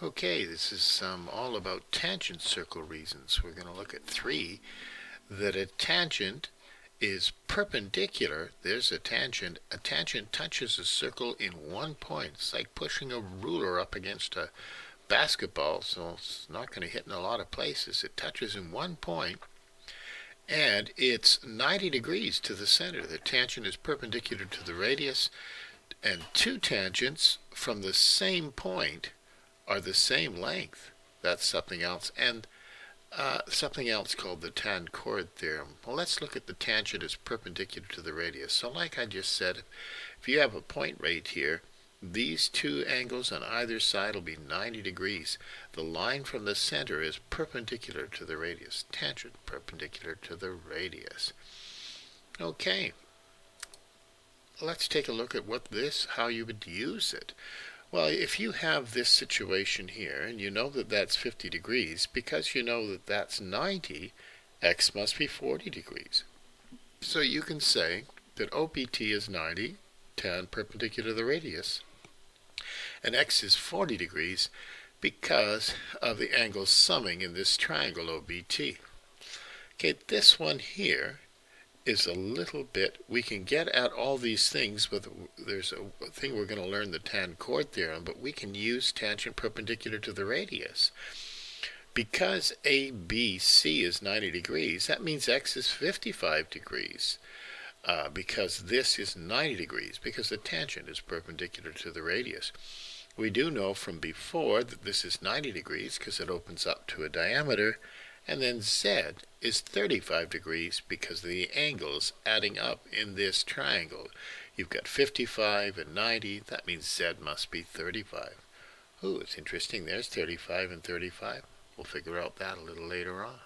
Okay, this is all about tangent circle reasons. We're going to look at three. That a tangent is perpendicular. There's a tangent. A tangent touches a circle in one point. It's like pushing a ruler up against a basketball, so it's not going to hit in a lot of places. It touches in one point, and it's 90 degrees to the center. The tangent is perpendicular to the radius, and two tangents from the same point are the same length. That's something else. And something else called the tan-chord theorem. Well, let's look at the tangent as perpendicular to the radius. So like I just said, if you have a point right here, these two angles on either side will be 90 degrees. The line from the center is perpendicular to the radius. Tangent perpendicular to the radius. Okay, let's take a look at how you would use it. Well, if you have this situation here, and you know that that's 50 degrees, because you know that that's 90, x must be 40 degrees. So you can say that OPT is 90, tan perpendicular to the radius, and x is 40 degrees because of the angles summing in this triangle OBT. Okay, this one here is a little bit, we can get at all these things with, there's a thing we're going to learn, the tan-chord theorem, but we can use tangent perpendicular to the radius. Because ABC is 90 degrees, that means x is 55 degrees. Because this is 90 degrees, because the tangent is perpendicular to the radius. We do know from before that this is 90 degrees because it opens up to a diameter, and then z is 35 degrees because of the angles adding up in this triangle. You've got 55 and 90, that means z must be 35. Ooh, it's interesting, there's 35 and 35. We'll figure out that a little later on.